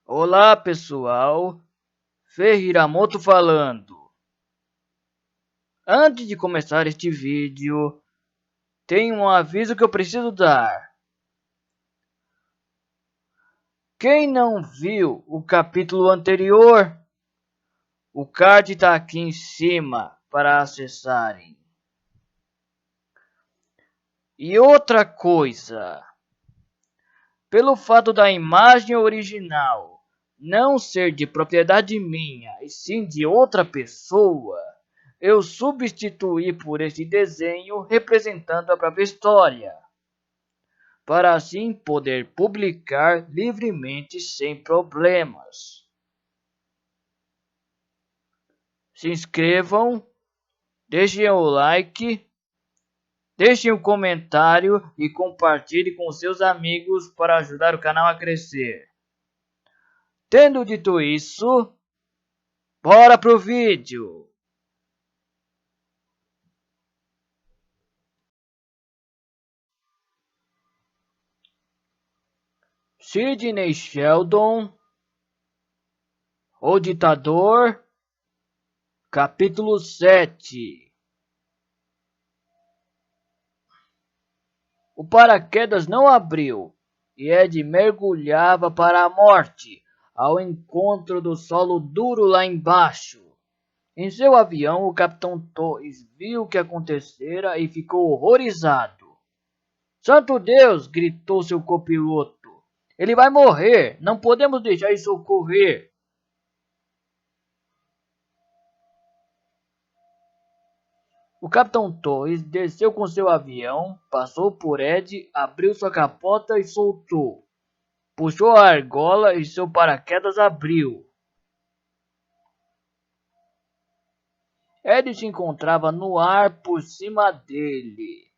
Olá pessoal, Ferriramoto falando. Antes de começar este vídeo, tem um aviso que eu preciso dar. Quem não viu o capítulo anterior, o card está aqui em cima para acessarem. E outra coisa, pelo fato da imagem original não ser de propriedade minha e sim de outra pessoa, eu substituí por esse desenho representando a própria história, para assim poder publicar livremente sem problemas. Se inscrevam, deixem o like, deixem um comentário e compartilhe com seus amigos para ajudar o canal a crescer. Tendo dito isso, bora pro vídeo! Sidney Sheldon, o ditador, capítulo 7. O paraquedas não abriu e Ed mergulhava para a morte, ao encontro do solo duro lá embaixo. Em seu avião, o capitão Torres viu o que acontecera e ficou horrorizado. Santo Deus! Gritou seu copiloto. Ele vai morrer! Não podemos deixar isso ocorrer! O capitão Torres desceu com seu avião, passou por Ed, abriu sua capota e soltou. Puxou a argola e seu paraquedas abriu. Ed se encontrava no ar por cima dele,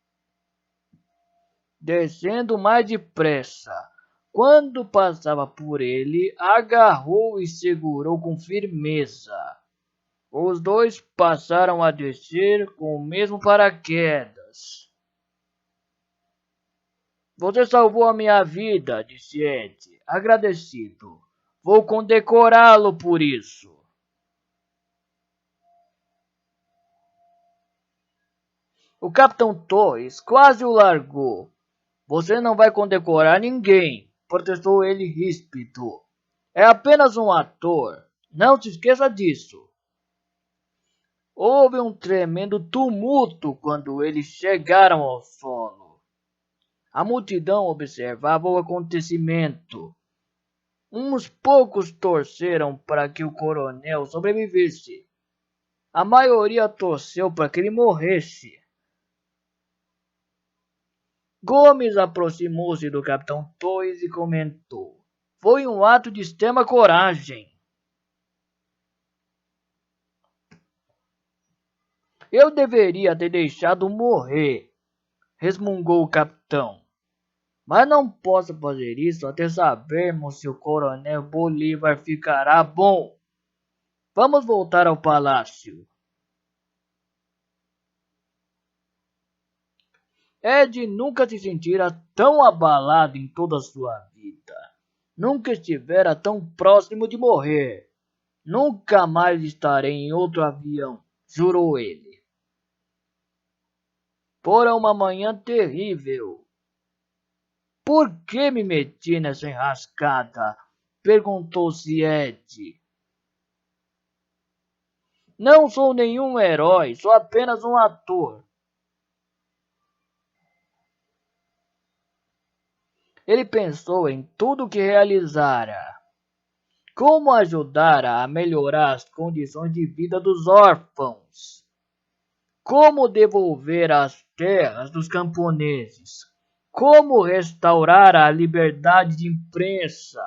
descendo mais depressa. Quando passava por ele, agarrou e segurou com firmeza. Os dois passaram a descer com o mesmo paraquedas. Você salvou a minha vida, disse Ed, agradecido. Vou condecorá-lo por isso. O capitão Torres quase o largou. Você não vai condecorar ninguém, protestou ele ríspido. É apenas um ator. Não se esqueça disso. Houve um tremendo tumulto quando eles chegaram ao solo. A multidão observava o acontecimento. Uns poucos torceram para que o coronel sobrevivesse. A maioria torceu para que ele morresse. Gomes aproximou-se do capitão Torres e comentou: foi um ato de extrema coragem. Eu deveria ter deixado morrer, resmungou o capitão. Mas não posso fazer isso até sabermos se o coronel Bolívar ficará bom. Vamos voltar ao palácio. Ed nunca se sentira tão abalado em toda a sua vida. Nunca estivera tão próximo de morrer. Nunca mais estarei em outro avião, jurou ele. Fora uma manhã terrível. Por que me meti nessa enrascada? Perguntou-se Ed. Não sou nenhum herói, sou apenas um ator. Ele pensou em tudo que realizara. Como ajudar a melhorar as condições de vida dos órfãos? Como devolver as terras dos camponeses? Como restaurar a liberdade de imprensa?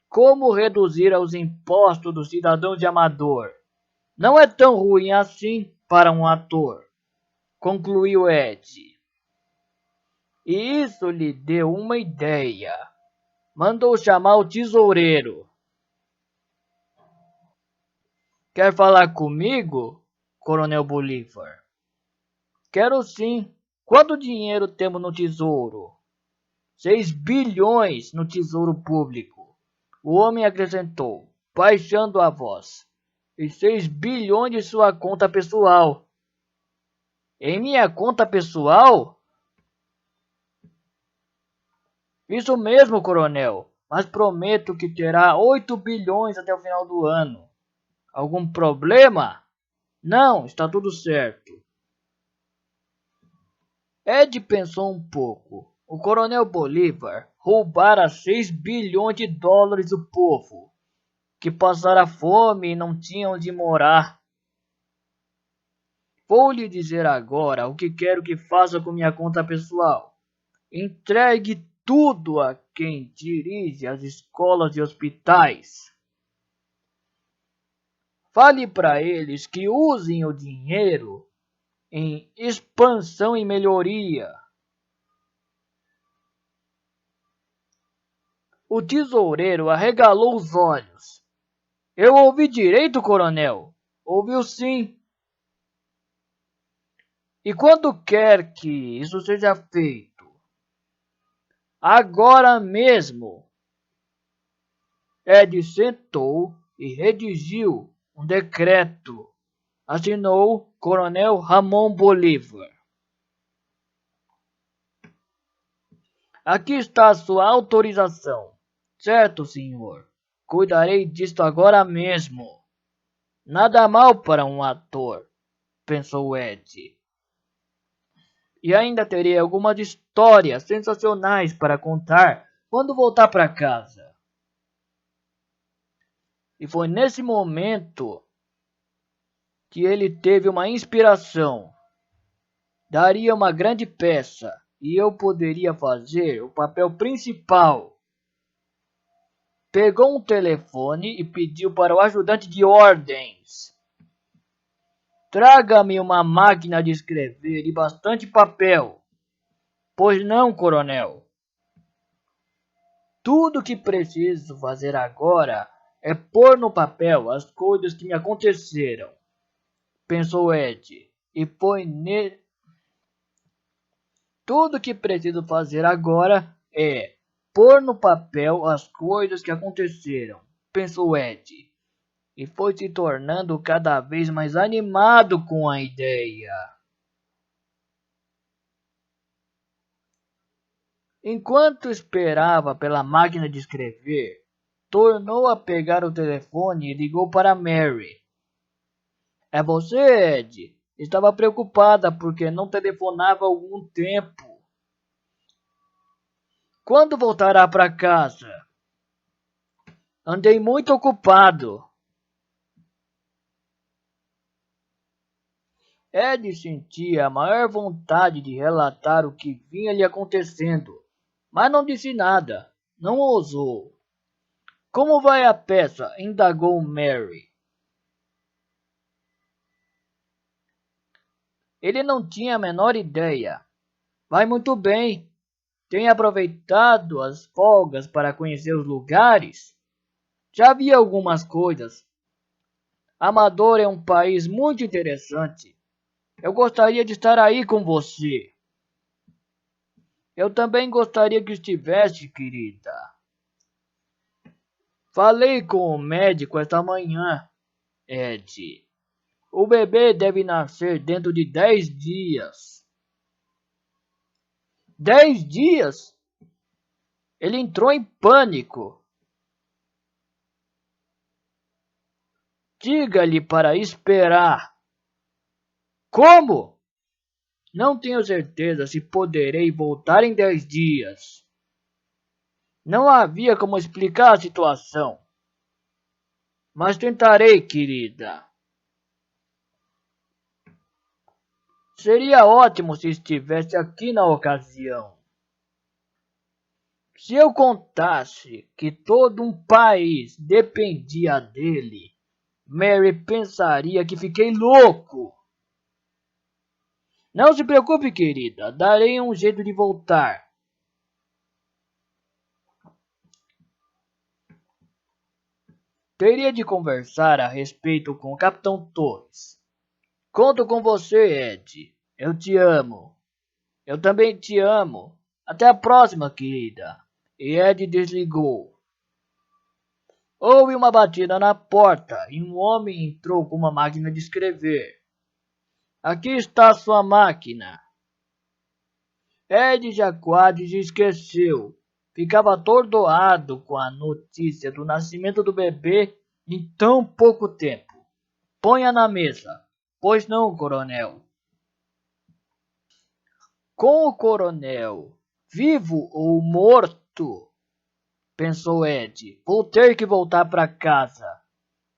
Como reduzir os impostos dos cidadãos de Amador? Não é tão ruim assim para um ator, concluiu Ed. E isso lhe deu uma ideia. Mandou chamar o tesoureiro. Quer falar comigo, Coronel Bolívar? Quero sim. Quanto dinheiro temos no tesouro? 6 bilhões no tesouro público. O homem acrescentou, baixando a voz. E 6 bilhões de sua conta pessoal. Em minha conta pessoal? Isso mesmo, coronel. Mas prometo que terá 8 bilhões até o final do ano. Algum problema? Não, está tudo certo. Ed pensou um pouco. O coronel Bolívar roubara 6 bilhões de dólares do povo, que passara fome e não tinham onde morar. Vou lhe dizer agora o que quero que faça com minha conta pessoal. Entregue tudo a quem dirige as escolas e hospitais. Fale para eles que usem o dinheiro em expansão e melhoria. O tesoureiro arregalou os olhos. Eu ouvi direito, coronel? Ouviu sim. E quando quer que isso seja feito? Agora mesmo. Ed sentou e redigiu um decreto. Assinou Coronel Ramon Bolívar. Aqui está a sua autorização. Certo, senhor. Cuidarei disto agora mesmo. Nada mal para um ator, pensou Ed. E ainda terei algumas histórias sensacionais para contar quando voltar para casa. E foi nesse momento que ele teve uma inspiração. Daria uma grande peça e eu poderia fazer o papel principal. Pegou um telefone e pediu para o ajudante de ordens. Traga-me uma máquina de escrever e bastante papel. Pois não, coronel. Tudo que preciso fazer agora é pôr no papel as coisas que me aconteceram, pensou Ed, e põe nele. Tudo que preciso fazer agora é pôr no papel as coisas que aconteceram, pensou Ed, e foi se tornando cada vez mais animado com a ideia. Enquanto esperava pela máquina de escrever, tornou a pegar o telefone e ligou para Mary. É você, Ed? Estava preocupada porque não telefonava há algum tempo. Quando voltará para casa? Andei muito ocupado. Ed sentia a maior vontade de relatar o que vinha lhe acontecendo, mas não disse nada, não ousou. Como vai a peça? Indagou Mary. Ele não tinha a menor ideia. Vai muito bem. Tem aproveitado as folgas para conhecer os lugares? Já vi algumas coisas. Amador é um país muito interessante. Eu gostaria de estar aí com você. Eu também gostaria que estivesse, querida. Falei com o médico esta manhã, Ed. O bebê deve nascer dentro de 10 dias. 10 dias? Ele entrou em pânico. Diga-lhe para esperar. Como? Não tenho certeza se poderei voltar em 10 dias. Não havia como explicar a situação. Mas tentarei, querida. Seria ótimo se estivesse aqui na ocasião. Se eu contasse que todo um país dependia dele, Mary pensaria que fiquei louco. Não se preocupe, querida, darei um jeito de voltar. Teria de conversar a respeito com o Capitão Torres. Conto com você, Ed. Eu te amo. Eu também te amo. Até a próxima, querida. E Ed desligou. Houve uma batida na porta e um homem entrou com uma máquina de escrever. Aqui está sua máquina. Ed já quase se esqueceu. Ficava atordoado com a notícia do nascimento do bebê em tão pouco tempo. Ponha na mesa. Pois não, coronel. Com o coronel vivo ou morto, pensou Ed, vou ter que voltar para casa.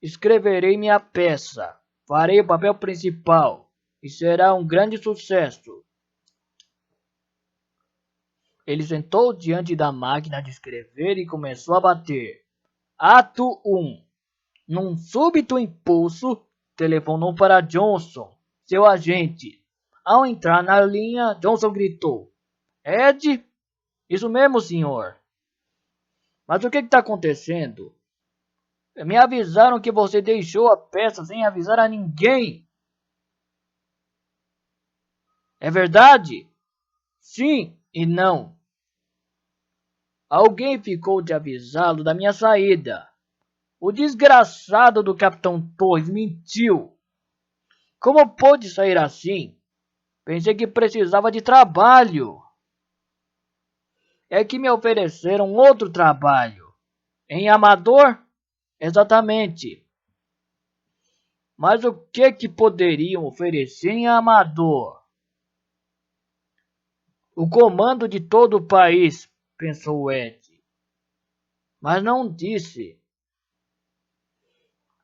Escreverei minha peça, farei o papel principal e será um grande sucesso. Ele sentou diante da máquina de escrever e começou a bater. Ato 1. Num súbito impulso, telefonou para Johnson, seu agente. Ao entrar na linha, Johnson gritou: Ed? Isso mesmo, senhor. Mas o que está acontecendo? Me avisaram que você deixou a peça sem avisar a ninguém. É verdade? Sim e não. Alguém ficou de avisá-lo da minha saída. O desgraçado do Capitão Torres mentiu. Como pôde sair assim? Pensei que precisava de trabalho. É que me ofereceram outro trabalho. Em Amador? Exatamente. Mas o que poderiam oferecer em Amador? O comando de todo o país, pensou Ed. Mas não disse.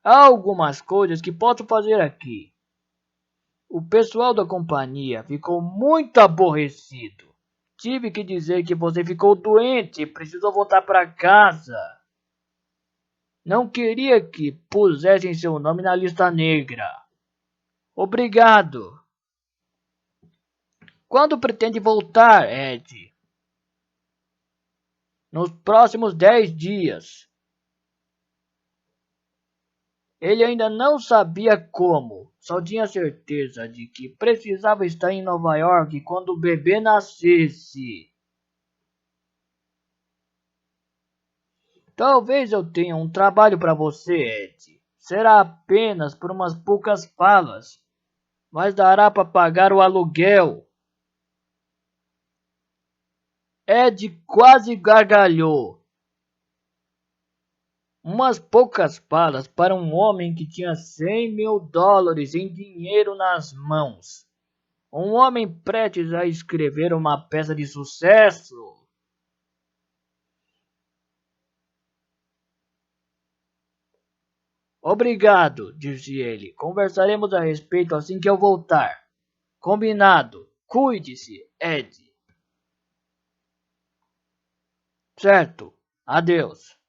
Há algumas coisas que posso fazer aqui. O pessoal da companhia ficou muito aborrecido. Tive que dizer que você ficou doente e precisou voltar para casa. Não queria que pusessem seu nome na lista negra. Obrigado. Quando pretende voltar, Ed? Nos próximos 10 dias. Ele ainda não sabia como, só tinha certeza de que precisava estar em Nova York quando o bebê nascesse. Talvez eu tenha um trabalho para você, Ed. Será apenas por umas poucas falas, mas dará para pagar o aluguel. Ed quase gargalhou. Umas poucas falas para um homem que tinha $100.000 em dinheiro nas mãos. Um homem prestes a escrever uma peça de sucesso. Obrigado, disse ele. Conversaremos a respeito assim que eu voltar. Combinado. Cuide-se, Ed. Certo. Adeus.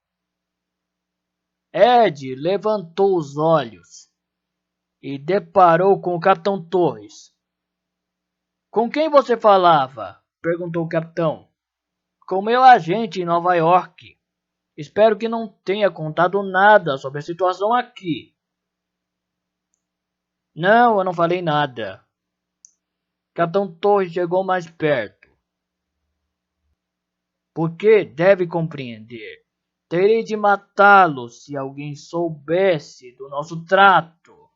Ed levantou os olhos e deparou com o Capitão Torres. Com quem você falava? Perguntou o capitão. Com meu agente em Nova York. Espero que não tenha contado nada sobre a situação aqui. Não, eu não falei nada. Capitão Torres chegou mais perto. Porque deve compreender. Terei de matá-lo se alguém soubesse do nosso trato.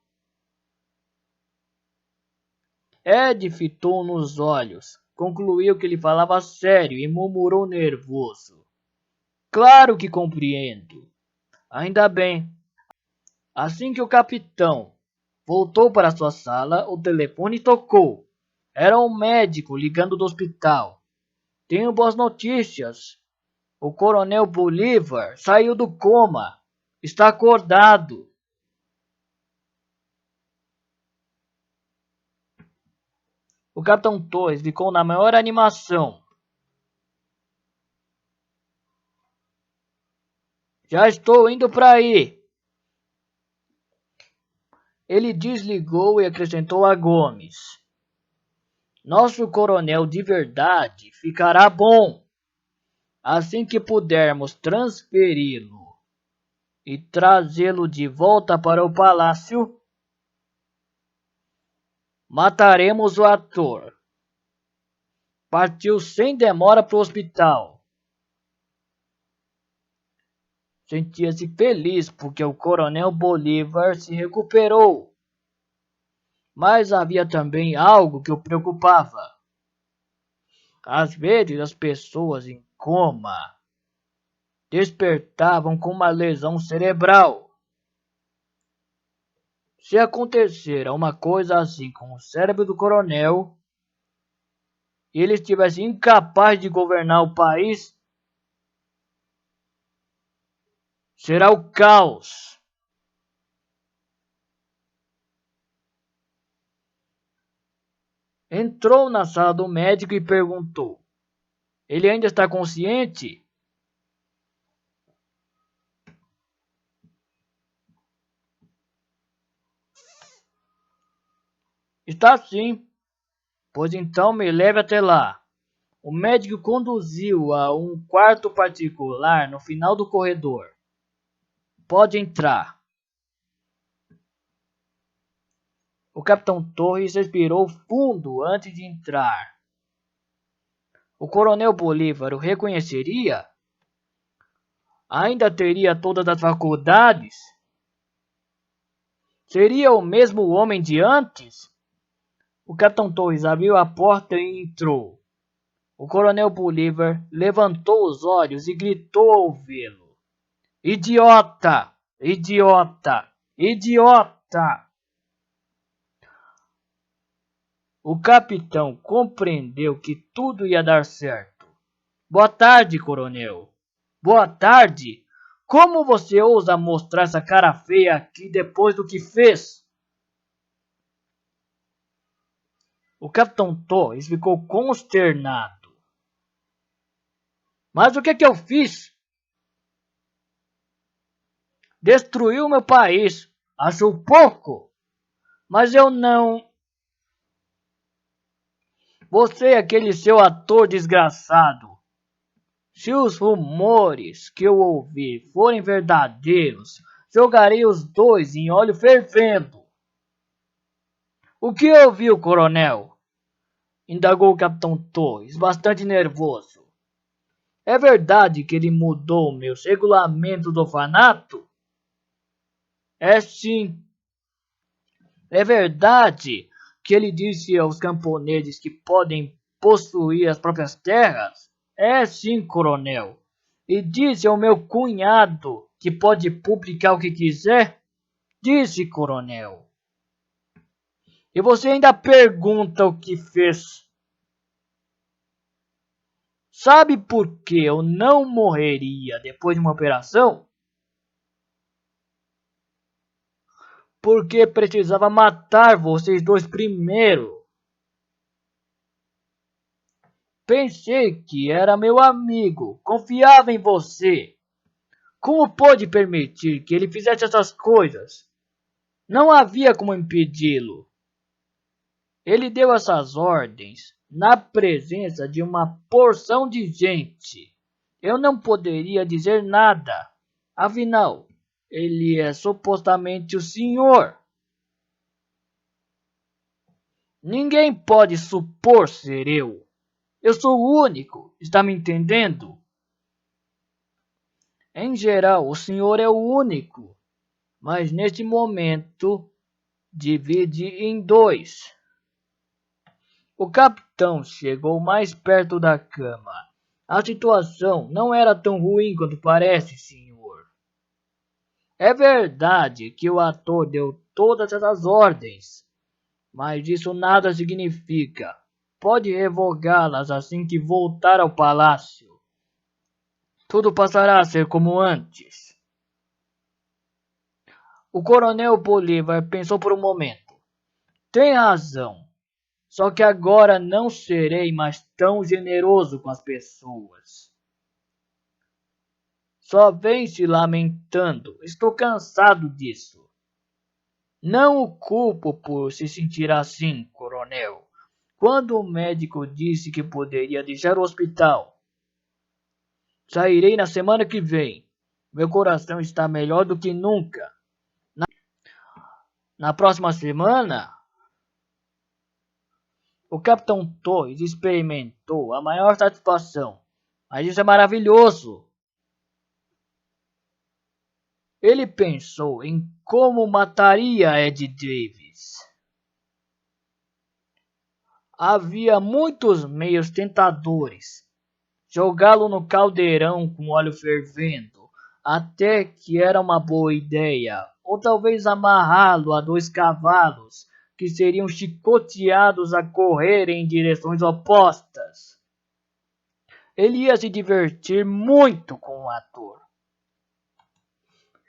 Ed fitou nos olhos, concluiu que ele falava sério e murmurou nervoso. Claro que compreendo. Ainda bem. Assim que o capitão voltou para sua sala, o telefone tocou. Era um médico ligando do hospital. Tenho boas notícias. O coronel Bolívar saiu do coma. Está acordado. O Capitão Torres ficou na maior animação. Já estou indo para aí. Ele desligou e acrescentou a Gomes. Nosso coronel de verdade ficará bom. Assim que pudermos transferi-lo e trazê-lo de volta para o palácio, mataremos o ator. Partiu sem demora para o hospital. sentia-se feliz porque o coronel Bolívar se recuperou. Mas havia também algo que o preocupava. Às vezes as pessoas em coma despertavam com uma lesão cerebral. Se acontecer uma coisa assim com o cérebro do coronel e ele estivesse incapaz de governar o país, será o caos. Entrou na sala do médico e perguntou: ele ainda está consciente? Está sim. Pois então me leve até lá. O médico conduziu a um quarto particular no final do corredor. Pode entrar. O capitão Torres respirou fundo antes de entrar. O coronel Bolívar o reconheceria? Ainda teria todas as faculdades? Seria o mesmo homem de antes? O capitão Torres abriu a porta e entrou. O coronel Bolívar levantou os olhos e gritou ao vê-lo: idiota! Idiota! Idiota! O capitão compreendeu que tudo ia dar certo. Boa tarde, coronel. Boa tarde. Como você ousa mostrar essa cara feia aqui depois do que fez? O capitão Torres ficou consternado. Mas o que eu fiz? Destruiu meu país. Achou pouco? Mas eu não. Você é aquele seu ator desgraçado. Se os rumores que eu ouvi forem verdadeiros, jogarei os dois em óleo fervendo. O que ouviu, coronel? Indagou o capitão Torres, bastante nervoso. É verdade que ele mudou meus regulamentos do orfanato? É sim. É verdade que ele disse aos camponeses que podem possuir as próprias terras? É sim, coronel. E disse ao meu cunhado que pode publicar o que quiser? Disse, coronel. E você ainda pergunta o que fez? Sabe por que eu não morreria depois de uma operação? Porque precisava matar vocês dois primeiro. Pensei que era meu amigo, confiava em você. Como pôde permitir que ele fizesse essas coisas? Não havia como impedi-lo. Ele deu essas ordens na presença de uma porção de gente. Eu não poderia dizer nada. Afinal, ele é supostamente o senhor. Ninguém pode supor ser eu. Eu sou o único, está me entendendo? Em geral, o senhor é o único, mas neste momento divide em dois. O capitão chegou mais perto da cama. A situação não era tão ruim quanto parece, senhor. É verdade que o ator deu todas essas ordens, mas isso nada significa. Pode revogá-las assim que voltar ao palácio. Tudo passará a ser como antes. O coronel Bolívar pensou por um momento. Tem razão. Só que agora não serei mais tão generoso com as pessoas. Só vem se lamentando. Estou cansado disso. Não o culpo por se sentir assim, coronel. Quando o médico disse que poderia deixar o hospital, sairei na semana que vem. Meu coração está melhor do que nunca. Na próxima semana, o capitão Torres experimentou a maior satisfação. Mas isso é maravilhoso. Ele pensou em como mataria Ed Davis. Havia muitos meios tentadores. Jogá-lo no caldeirão com óleo fervendo, até que era uma boa ideia. Ou talvez amarrá-lo a 2 cavalos, que seriam chicoteados a correr em direções opostas. Ele ia se divertir muito com o ator.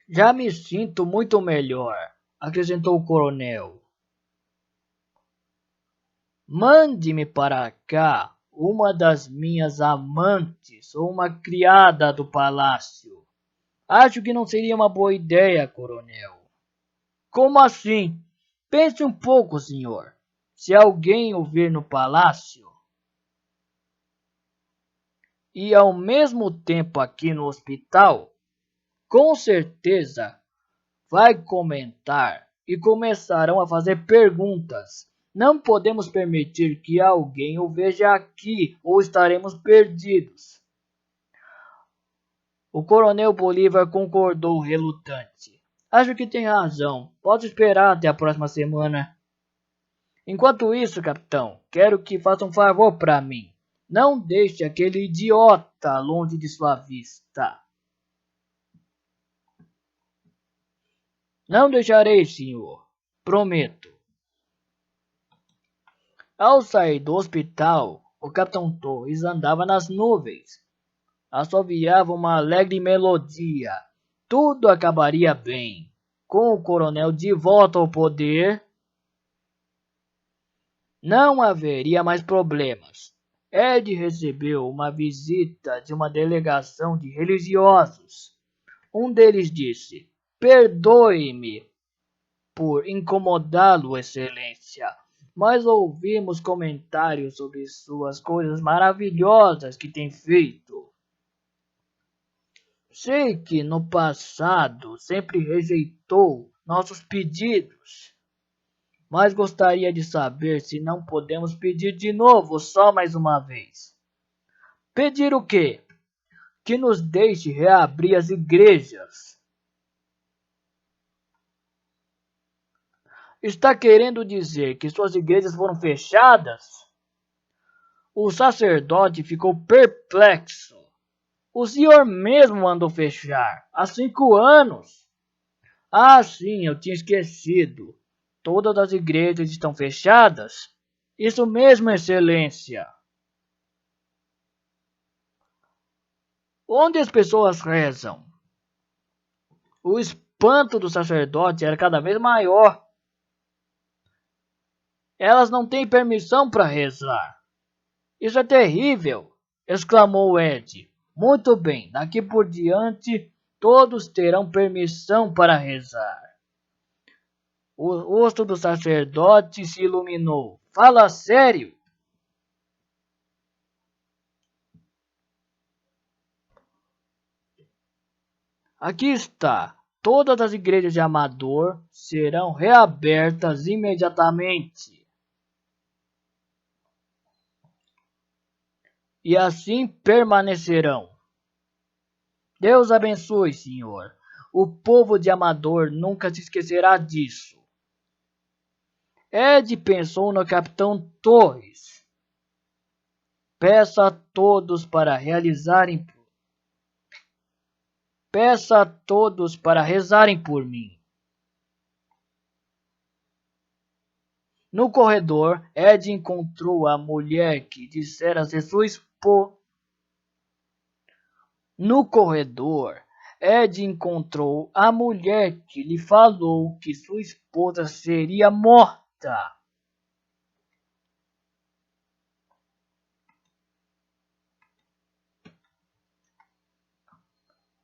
Já me sinto muito melhor, acrescentou o coronel. Mande-me para cá uma das minhas amantes ou uma criada do palácio. Acho que não seria uma boa ideia, coronel. Como assim? Pense um pouco, senhor. Se alguém o vir no palácio e ao mesmo tempo aqui no hospital, com certeza vai comentar e começarão a fazer perguntas. Não podemos permitir que alguém o veja aqui ou estaremos perdidos. O coronel Bolívar concordou relutante. Acho que tem razão. Posso esperar até a próxima semana. Enquanto isso, capitão, quero que faça um favor para mim. Não deixe aquele idiota longe de sua vista. Não deixarei, senhor. Prometo. Ao sair do hospital, o capitão Torres andava nas nuvens. Assoviava uma alegre melodia. Tudo acabaria bem. Com o coronel de volta ao poder, não haveria mais problemas. Ed recebeu uma visita de uma delegação de religiosos. Um deles disse: "Perdoe-me por incomodá-lo, Excelência, mas ouvimos comentários sobre suas coisas maravilhosas que tem feito. Sei que no passado sempre rejeitou nossos pedidos, mas gostaria de saber se não podemos pedir de novo, só mais uma vez." "Pedir o quê?" "Que nos deixe reabrir as igrejas." "Está querendo dizer que suas igrejas foram fechadas?" O sacerdote ficou perplexo. "O senhor mesmo mandou fechar, há 5 anos." "Ah, sim, eu tinha esquecido. Todas as igrejas estão fechadas?" "Isso mesmo, Excelência." "Onde as pessoas rezam?" O espanto do sacerdote era cada vez maior. "Elas não têm permissão para rezar." "Isso é terrível!" exclamou Ed. "Muito bem, daqui por diante todos terão permissão para rezar." O rosto do sacerdote se iluminou. "Fala sério?" "Aqui está. Todas as igrejas de Amador serão reabertas imediatamente." "E assim permanecerão." "Deus abençoe, senhor. O povo de Amador nunca se esquecerá disso." Ed pensou no capitão Torres. Peça a todos para rezarem por mim." No corredor, Ed encontrou a mulher que dissera ser sua esposa. No corredor, Ed encontrou a mulher que lhe falou que sua esposa seria morta.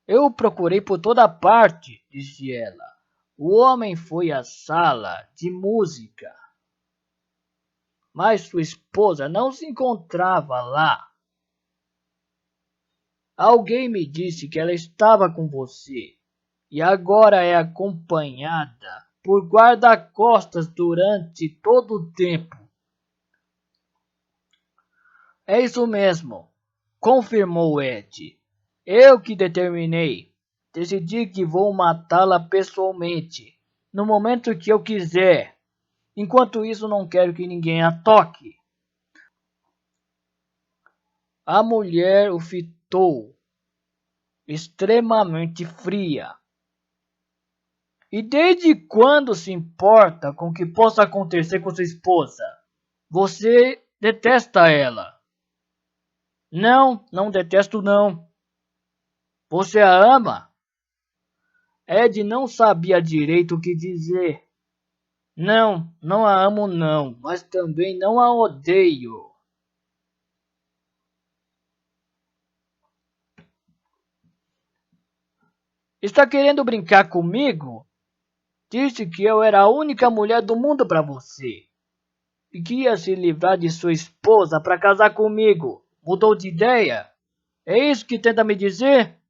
"Eu o procurei por toda parte", disse ela. "O homem foi à sala de música, mas sua esposa não se encontrava lá. Alguém me disse que ela estava com você e agora é acompanhada por guarda-costas durante todo o tempo." "É isso mesmo", confirmou Ed. "Eu que determinei." decidi que vou matá-la pessoalmente, no momento que eu quiser. Enquanto isso, não quero que ninguém a toque. A mulher o fitou, extremamente fria. E desde quando se importa com o que possa acontecer com sua esposa? Você detesta ela. Não, não detesto não. Você a ama? Ed não sabia direito o que dizer. Não, não a amo não, mas também não a odeio. Está querendo brincar comigo? Disse que eu era a única mulher do mundo para você. E que ia se livrar de sua esposa para casar comigo. Mudou de ideia? É isso que tenta me dizer?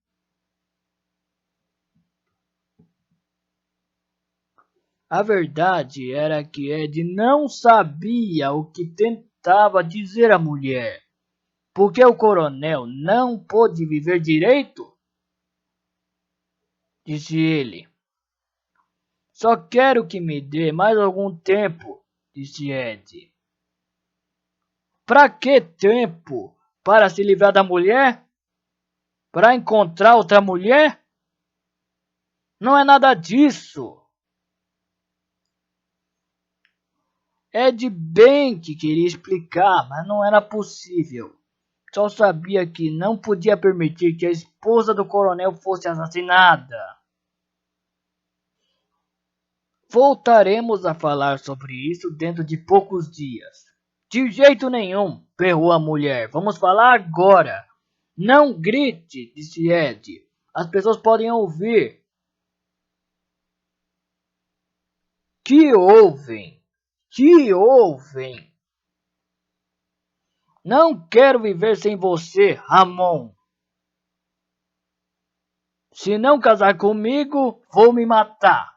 A verdade era que Ed não sabia o que tentava dizer a mulher. Porque o coronel não pôde viver direito? Disse ele. Só quero que me dê mais algum tempo, disse Ed. Para que tempo? Para se livrar da mulher? Para encontrar outra mulher? Não é nada disso. Ed bem que queria explicar, mas não era possível. Só sabia que não podia permitir que a esposa do coronel fosse assassinada. Voltaremos a falar sobre isso dentro de poucos dias. De jeito nenhum, berrou a mulher. Vamos falar agora. Não grite, disse Ed. As pessoas podem ouvir. Que ouvem? Que ouvem? Não quero viver sem você, Ramon. Se não casar comigo, vou me matar.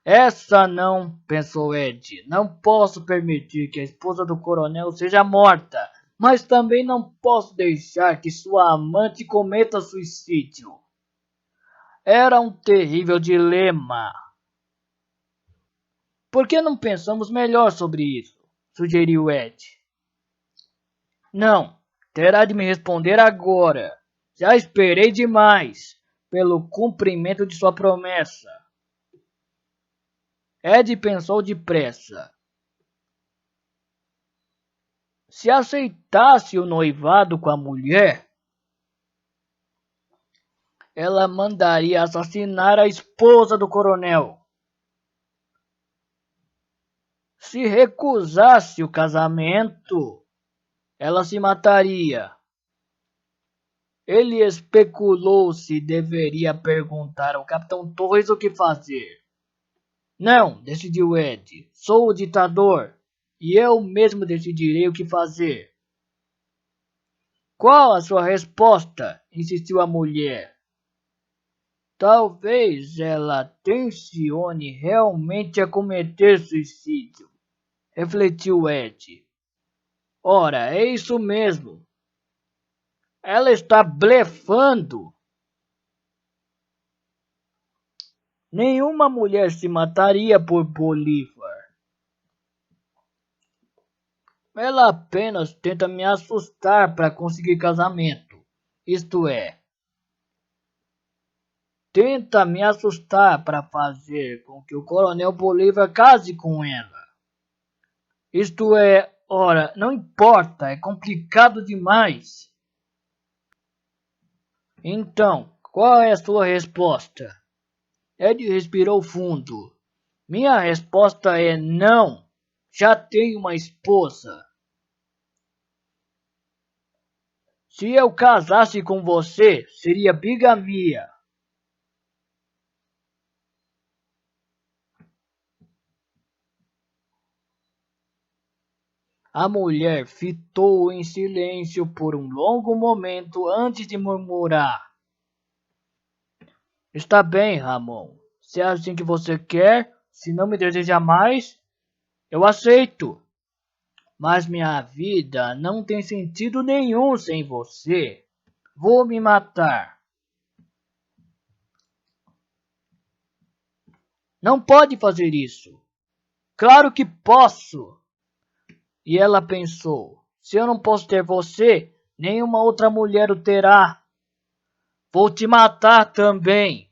Essa não, pensou Ed. Não posso permitir que a esposa do coronel seja morta, mas também não posso deixar que sua amante cometa suicídio. Era um terrível dilema. Por que não pensamos melhor sobre isso? Sugeriu Ed. Não, terá de me responder agora. Já esperei demais pelo cumprimento de sua promessa. Ed pensou depressa. Se aceitasse o noivado com a mulher, ela mandaria assassinar a esposa do coronel. Se recusasse o casamento, ela se mataria. Ele especulou se deveria perguntar ao Capitão Torres o que fazer. Não, decidiu Ed. Sou o ditador e eu mesmo decidirei o que fazer. Qual a sua resposta? Insistiu a mulher. Talvez ela tencione realmente a cometer suicídio, refletiu Ed. Ora, é isso mesmo. Ela está blefando. Nenhuma mulher se mataria por Bolívar. Ela apenas tenta me assustar para conseguir casamento. Isto é, tenta me assustar para fazer com que o coronel Bolívar case com ela. Isto é, ora, não importa, é complicado demais. Então, qual é a sua resposta? Ed respirou fundo. Minha resposta é não. Já tenho uma esposa. Se eu casasse com você, seria bigamia. A mulher fitou em silêncio por um longo momento antes de murmurar. Está bem, Ramon. Se é assim que você quer, se não me deseja mais, eu aceito. Mas minha vida não tem sentido nenhum sem você. Vou me matar. Não pode fazer isso. Claro que posso. E ela pensou: se eu não posso ter você, nenhuma outra mulher o terá. Vou te matar também.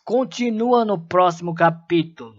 Continua no próximo capítulo.